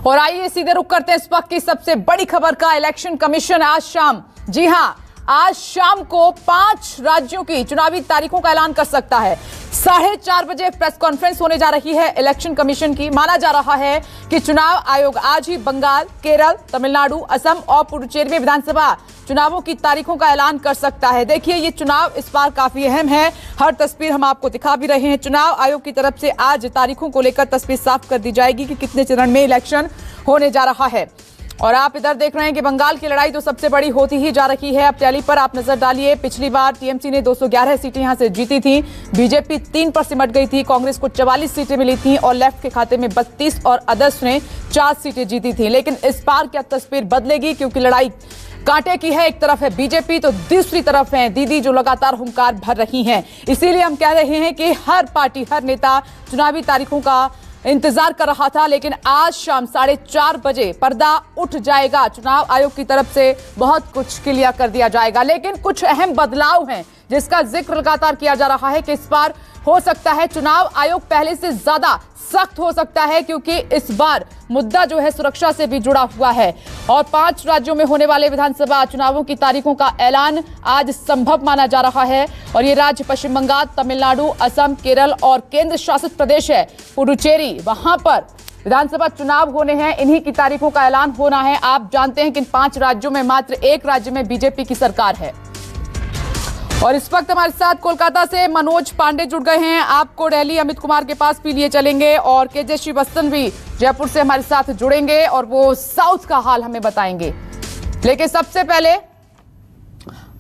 और आइए सीधे रुक करते हैं इस वक्त की सबसे बड़ी खबर का। इलेक्शन कमीशन आज शाम, जी हां, आज शाम को 5 राज्यों की चुनावी तारीखों का ऐलान कर सकता है। 4:30 बजे प्रेस कॉन्फ्रेंस होने जा रही है इलेक्शन कमीशन की। माना जा रहा है कि चुनाव आयोग आज ही बंगाल, केरल, तमिलनाडु, असम और पुडुचेरी में विधानसभा चुनावों की तारीखों का ऐलान कर सकता है। देखिए, ये चुनाव इस बार काफी अहम है। हर तस्वीर हम आपको दिखा भी रहे हैं। चुनाव आयोग की तरफ से आज तारीखों को लेकर तस्वीर साफ कर दी जाएगी कि कितने चरण में इलेक्शन होने जा रहा है। और आप इधर देख रहे हैं कि बंगाल की लड़ाई तो सबसे बड़ी होती ही जा रही है। अब टैली पर आप नजर डालिए। पिछली बार टीएमसी ने 211 सीटें यहां से जीती थी, बीजेपी 3 पर सिमट गई थी, कांग्रेस को 44 सीटें मिली थी और लेफ्ट के खाते में 32 और अदर्स ने 4 सीटें जीती थी। लेकिन इस बार क्या तस्वीर बदलेगी, क्योंकि लड़ाई कांटे की है। एक तरफ है बीजेपी तो दूसरी तरफ है दीदी जो लगातार हुंकार भर रही हैं। इसीलिए हम कह रहे हैं कि हर पार्टी, हर नेता चुनावी तारीखों का इंतजार कर रहा था। लेकिन आज शाम 4:30 बजे पर्दा उठ जाएगा। चुनाव आयोग की तरफ से बहुत कुछ क्लियर कर दिया जाएगा। लेकिन कुछ अहम बदलाव हैं जिसका जिक्र लगातार किया जा रहा है कि इस बार हो सकता है चुनाव आयोग पहले से ज्यादा सख्त हो सकता है, क्योंकि इस बार मुद्दा जो है सुरक्षा से भी जुड़ा हुआ है। और 5 राज्यों में होने वाले विधानसभा चुनावों की तारीखों का ऐलान आज संभव माना जा रहा है। और ये राज्य पश्चिम बंगाल, तमिलनाडु, असम, केरल और केंद्र शासित प्रदेश है पुडुचेरी, वहां पर विधानसभा चुनाव होने हैं। इन्हीं की तारीखों का ऐलान होना है। आप जानते हैं कि इन 5 राज्यों में मात्र एक राज्य में बीजेपी की सरकार है। और इस वक्त हमारे साथ कोलकाता से मनोज पांडे जुड़ गए हैं। आपको दिल्ली अमित कुमार के पास भी लिए चलेंगे और केजे श्रीवास्तव भी जयपुर से हमारे साथ जुड़ेंगे और वो साउथ का हाल हमें बताएंगे। लेकिन सबसे पहले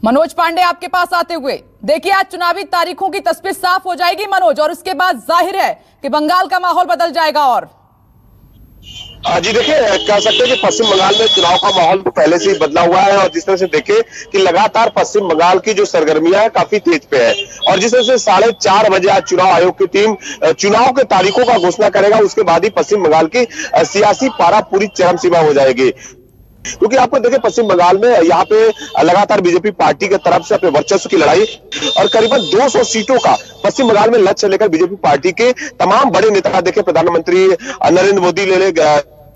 मनोज पांडे आपके पास आते हुए, देखिए आज चुनावी तारीखों की तस्वीर साफ हो जाएगी मनोज, और उसके बाद जाहिर है कि बंगाल का माहौल बदल जाएगा। और जी देखिए, कह सकते हैं कि पश्चिम बंगाल में चुनाव का माहौल तो पहले से ही बदला हुआ है। और जिस तरह से देखें कि लगातार पश्चिम बंगाल की जो सरगर्मियां है काफी तेज पे है। और जिस तरह से 4:30 बजे आज चुनाव आयोग की टीम चुनाव के तारीखों का घोषणा करेगा, उसके बाद ही पश्चिम बंगाल की सियासी पारा पूरी चरम सीमा हो जाएगी। क्योंकि आपको देखें पश्चिम बंगाल में यहाँ पे लगातार बीजेपी पार्टी की तरफ से अपने वर्चस्व की लड़ाई और करीबन 200 सीटों का पश्चिम बंगाल में लक्ष्य लेकर बीजेपी पार्टी के तमाम बड़े नेता, देखें प्रधानमंत्री नरेंद्र मोदी ले ले,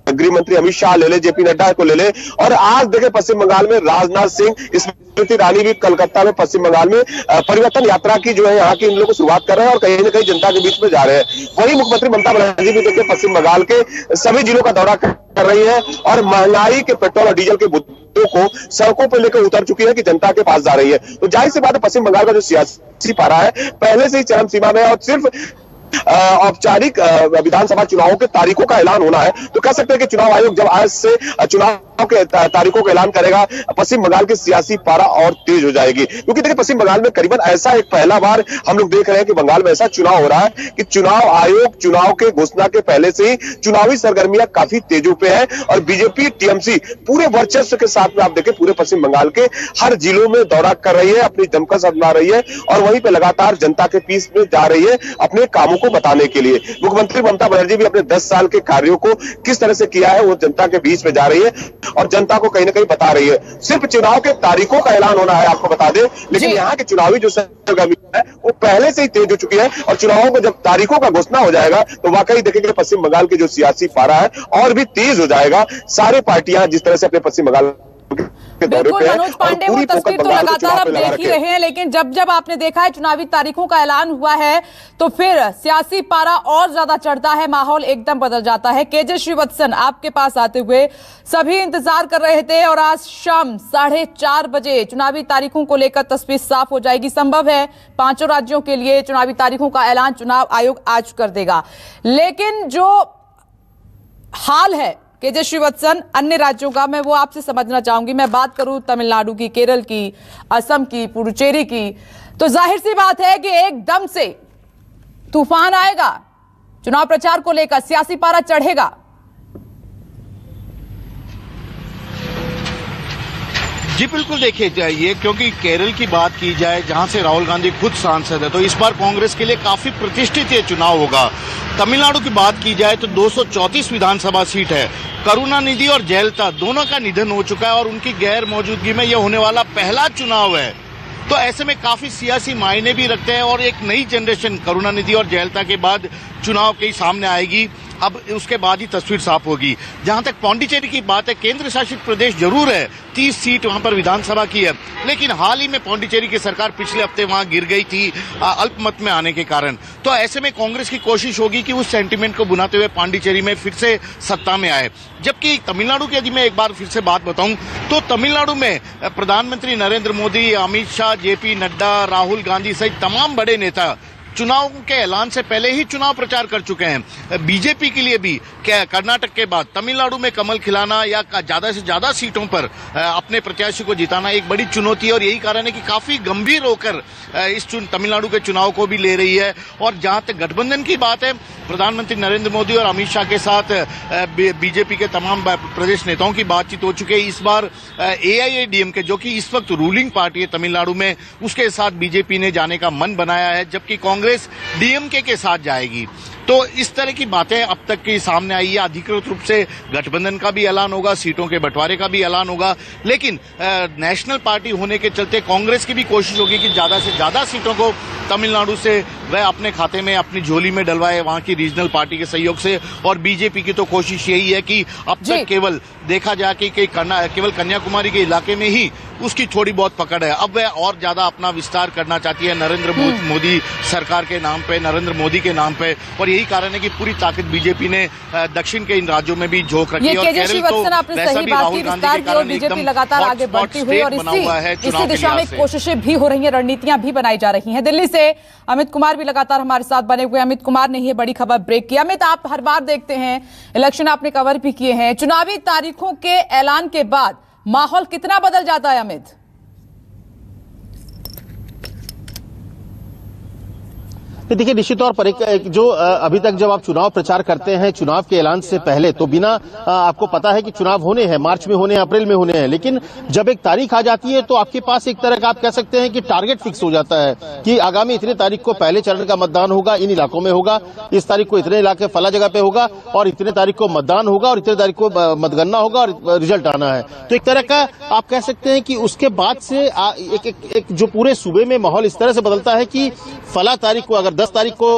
गृह मंत्री अमित शाह ले ले, जेपी नड्डा को ले ले, और आज देखें पश्चिम बंगाल में राजनाथ सिंह, स्मृति ईरानी भी कलकत्ता में पश्चिम बंगाल में परिवर्तन यात्रा की जो है यहाँ की इन लोगों को शुरुआत कर रहे हैं और कहीं ना कहीं जनता के बीच में जा रहे हैं। वहीं मुख्यमंत्री ममता बनर्जी भी देखिए पश्चिम बंगाल के सभी जिलों का दौरा कर रही है और महंगाई के, पेट्रोल और डीजल के मुद्दों को सड़कों पर लेकर उतर चुकी है कि जनता के पास जा रही है। तो जाहिर सी बात है पश्चिम बंगाल का जो सियासी पारा है पहले से ही चरम सीमा में है और सिर्फ औपचारिक विधानसभा चुनावों के तारीखों का ऐलान होना है। तो कह सकते हैं कि चुनाव आयोग जब आज से चुनाव के तारीखों का ऐलान करेगा, पश्चिम बंगाल की सियासी पारा और तेज हो जाएगी। क्योंकि देखिए पश्चिम बंगाल में करीबन ऐसा एक पहला बार हम लोग देख रहे हैं कि बंगाल में ऐसा चुनाव हो रहा है कि चुनाव आयोग चुनाव के घोषणा के पहले से ही चुनावी सरगर्मियां काफी तेजों पे है और बीजेपी टीएमसी पूरे वर्चस्व के साथ में आप देखें पूरे पश्चिम बंगाल के हर जिलों में दौरा कर रही है, अपनी दमकस अपना रही है और वहीं पे लगातार जनता के बीच में जा रही है अपने कामों को बताने के लिए। मुख्यमंत्री ममता बनर्जी भी अपने 10 साल के कार्यों को किस तरह से किया है वो जनता के बीच में जा रही है और जनता को कहीं ना कहीं बता रही है। सिर्फ चुनाव के तारीखों का ऐलान होना है, आपको बता दें, लेकिन यहाँ के चुनावी जो सरगर्मी है वो पहले से ही तेज हो चुकी है और चुनावों को जब तारीखों का घोषणा हो जाएगा तो वाकई देखेंगे पश्चिम बंगाल की जो सियासी पारा है और भी तेज हो जाएगा। सारी पार्टियां जिस तरह से अपने पश्चिम बंगाल बिल्कुल मनोज पांडे, वो तस्वीर तो लगातार आप देख ही रहे हैं। लेकिन जब जब आपने देखा है चुनावी तारीखों का ऐलान हुआ है तो फिर सियासी पारा और ज्यादा चढ़ता है, माहौल एकदम बदल जाता है। केजे श्रीवास्तव आपके पास आते हुए, सभी इंतजार कर रहे थे और आज शाम 4:30 बजे चुनावी तारीखों को लेकर तस्वीर साफ हो जाएगी। संभव है 5 राज्यों के लिए चुनावी तारीखों का ऐलान चुनाव आयोग आज कर देगा। लेकिन जो हाल है केजे श्रीवास्तव अन्य राज्यों का, मैं वो आपसे समझना चाहूंगी। मैं बात करूं तमिलनाडु की, केरल की, असम की, पुडुचेरी की, तो जाहिर सी बात है कि एकदम से तूफान आएगा चुनाव प्रचार को लेकर, सियासी पारा चढ़ेगा। जी बिल्कुल, देखिए जाइए, क्योंकि केरल की बात की जाए जहां से राहुल गांधी खुद सांसद है तो इस बार कांग्रेस के लिए काफी प्रतिष्ठित ये चुनाव होगा। तमिलनाडु की बात की जाए तो 234 विधानसभा सीट है। करुणानिधि और जयललिता दोनों का निधन हो चुका है और उनकी गैर मौजूदगी में यह होने वाला पहला चुनाव है। तो ऐसे में काफी सियासी मायने भी रखते हैं और एक नई जनरेशन करुणानिधि और जयललिता के बाद चुनाव के सामने आएगी। अब उसके बाद ही तस्वीर साफ होगी। जहां तक पौंडीचेरी की बात है, केंद्र शासित प्रदेश जरूर है, 30 सीट वहां पर विधानसभा की है, लेकिन हाल ही में पौंडीचेरी की सरकार पिछले हफ्ते वहां गिर गई थी अल्पमत में आने के कारण। तो ऐसे में कांग्रेस की कोशिश होगी कि उस सेंटीमेंट को बुनाते हुए पांडिचेरी में फिर से सत्ता में आए। जबकि तमिलनाडु की यदि मैं एक बार फिर से बात बताऊं तो तमिलनाडु में प्रधानमंत्री नरेंद्र मोदी, अमित शाह, जेपी नड्डा, राहुल गांधी सहित तमाम बड़े नेता चुनाव के ऐलान से पहले ही चुनाव प्रचार कर चुके हैं। बीजेपी के लिए भी कर्नाटक के बाद तमिलनाडु में कमल खिलाना या ज्यादा से ज्यादा सीटों पर अपने प्रत्याशी को जिताना एक बड़ी चुनौती है, और यही कारण है कि काफी गंभीर होकर इस तमिलनाडु के चुनाव को भी ले रही है। और जहां तक गठबंधन की बात है, प्रधानमंत्री नरेंद्र मोदी और अमित शाह के साथ बीजेपी के तमाम प्रदेश नेताओं की बातचीत हो चुकी है। इस बार AIADMK जो कि इस वक्त रूलिंग पार्टी है तमिलनाडु में, उसके साथ बीजेपी ने जाने का मन बनाया है, जबकि कांग्रेस DMK के साथ जाएगी। तो इस तरह की बातें अब तक की सामने आई है। अधिकृत रूप से गठबंधन का भी ऐलान होगा, सीटों के बंटवारे का भी ऐलान होगा, लेकिन नेशनल पार्टी होने के चलते कांग्रेस की भी कोशिश होगी कि ज्यादा से ज्यादा सीटों को तमिलनाडु से वह अपने खाते में, अपनी झोली में डलवाए वहां की रीजनल पार्टी के सहयोग से। और बीजेपी की तो कोशिश यही है कि अब तक केवल देखा जाए कि केवल कन्याकुमारी के इलाके में ही उसकी थोड़ी बहुत पकड़ है। अब वह और ज्यादा अपना विस्तार करना चाहती है नरेंद्र मोदी सरकार के नाम पे, नरेंद्र मोदी के नाम पे, और यही कारण है कि पूरी ताकत बीजेपी ने दक्षिण के इन राज्यों में भी झोंक रखी है। और केरल तो वैसा भी राहुल गांधी के कारण बीजेपी लगातार आगे बढ़ती हुई और इसी दिशा में कोशिशें भी हो रही हैं, रणनीतियां भी बनाई जा रही हैं। दिल्ली से अमित कुमार भी लगातार हमारे साथ बने हुए। अमित कुमार ने ये बड़ी खबर ब्रेक किया। अमित, आप हर बार देखते हैं, इलेक्शन आपने कवर भी किए हैं, चुनावी तारीखों के ऐलान के बाद माहौल कितना बदल जाता है अमित? देखिए, निश्चित तौर पर एक जो अभी तक जब आप चुनाव प्रचार करते हैं, चुनाव के ऐलान से पहले तो बिना आपको पता है कि चुनाव होने हैं, मार्च में होने हैं, अप्रैल में होने हैं, लेकिन जब एक तारीख आ जाती है तो आपके पास एक तरह का आप कह सकते हैं कि टारगेट फिक्स हो जाता है कि आगामी इतने तारीख को पहले चरण का मतदान होगा, इन इलाकों में होगा, इस तारीख को इतने इलाके फला जगह पे होगा, और इतने तारीख को मतदान होगा, और इतने तारीख को मतगणना होगा और रिजल्ट आना है। तो एक तरह का आप कह सकते हैं कि उसके बाद से एक जो पूरे सूबे में माहौल इस तरह से बदलता है कि फला तारीख को, अगर 10 तारीख को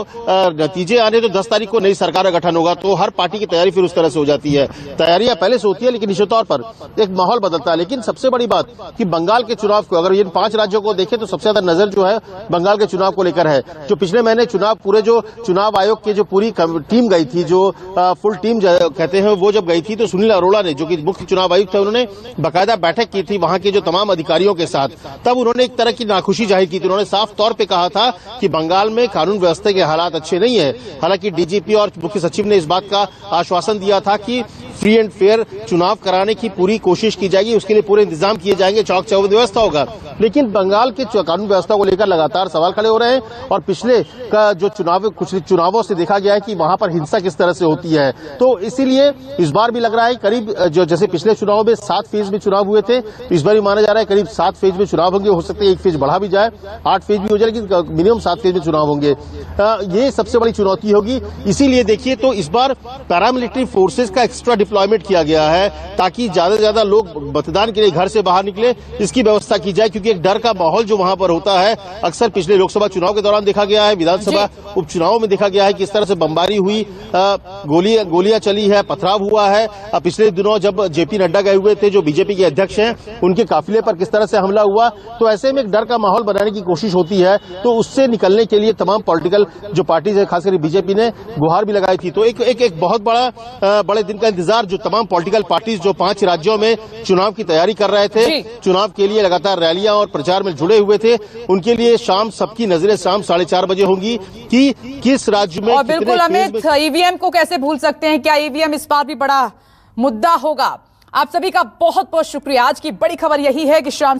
नतीजे आने तो 10 तारीख को नई सरकार का गठन होगा, तो हर पार्टी की तैयारी फिर उस तरह से हो जाती है। तैयारियां पहले से होती है, लेकिन निश्चित तौर पर एक माहौल बदलता है। लेकिन सबसे बड़ी बात कि बंगाल के चुनाव को अगर इन 5 राज्यों को देखें तो सबसे ज्यादा नजर जो है बंगाल के चुनाव को लेकर है। जो पिछले महीने पूरे जो चुनाव आयोग की जो पूरी टीम गई थी, जो फुल टीम कहते हैं, वो जब गई थी तो सुनील अरोड़ा ने, जो कि मुख्य चुनाव आयुक्त थे, उन्होंने बाकायदा बैठक की थी वहां के जो तमाम अधिकारियों के साथ। तब उन्होंने एक तरह की नाखुशी जाहिर की थी। उन्होंने साफ तौर पर कहा था कि बंगाल में कानून व्यवस्था के हालात अच्छे नहीं है। हालांकि डीजीपी और मुख्य सचिव ने इस बात का आश्वासन दिया था कि फ्री एंड फेयर चुनाव कराने की पूरी कोशिश की जाएगी, उसके लिए पूरे इंतजाम किए जाएंगे, चौक चौबंद व्यवस्था होगा। लेकिन बंगाल के कानून व्यवस्था को लेकर लगातार सवाल खड़े हो रहे हैं, और पिछले का जो कुछ चुनावों से देखा गया है कि वहां पर हिंसा किस तरह से होती है। तो इसीलिए इस बार भी लग रहा है करीब जैसे पिछले चुनाव में 7 फेज में चुनाव हुए थे, इस बार भी माना जा रहा है करीब 7 फेज में चुनाव होंगे। हो सकता है 1 फेज बढ़ा भी जाए, 8 फेज भी हो जाए, लेकिन मिनिमम 7 फेज में चुनाव होंगे। ये सबसे बड़ी चुनौती होगी। इसीलिए देखिए, तो इस बार पैरामिलिट्री फोर्सेज का एक्स्ट्रा डिप्लॉयमेंट किया गया है ताकि ज्यादा से ज्यादा लोग मतदान के लिए घर से बाहर निकले, इसकी व्यवस्था की जाए, क्योंकि एक डर का माहौल जो वहां पर होता है अक्सर पिछले लोकसभा चुनाव के दौरान देखा गया है, विधानसभा उपचुनाव में देखा गया है कि इस तरह से बमबारी हुई, गोलियां चली है, पथराव हुआ है। पिछले दिनों जब जेपी नड्डा गए हुए थे, जो बीजेपी के अध्यक्ष हैं, उनके काफिले पर किस तरह से हमला हुआ। तो ऐसे में एक डर का माहौल बनाने की कोशिश होती है। तो उससे निकलने के लिए तमाम पॉलिटिकल जो पार्टीज है, खासकर बीजेपी ने गुहार भी लगाई थी। तो एक बहुत बड़े दिन का इंतजार जो तमाम पॉलिटिकल पार्टीज जो 5 राज्यों में चुनाव की तैयारी कर रहे थे, चुनाव के लिए लगातार रैलियां और प्रचार में जुड़े हुए थे, उनके लिए शाम सबकी नजरें शाम 4:30 बजे होंगी कि किस राज्य में। और बिल्कुल अमित, ईवीएम को कैसे भूल सकते हैं, क्या ईवीएम इस बार भी बड़ा मुद्दा होगा? आप सभी का बहुत बहुत शुक्रिया। आज की बड़ी खबर यही है कि शाम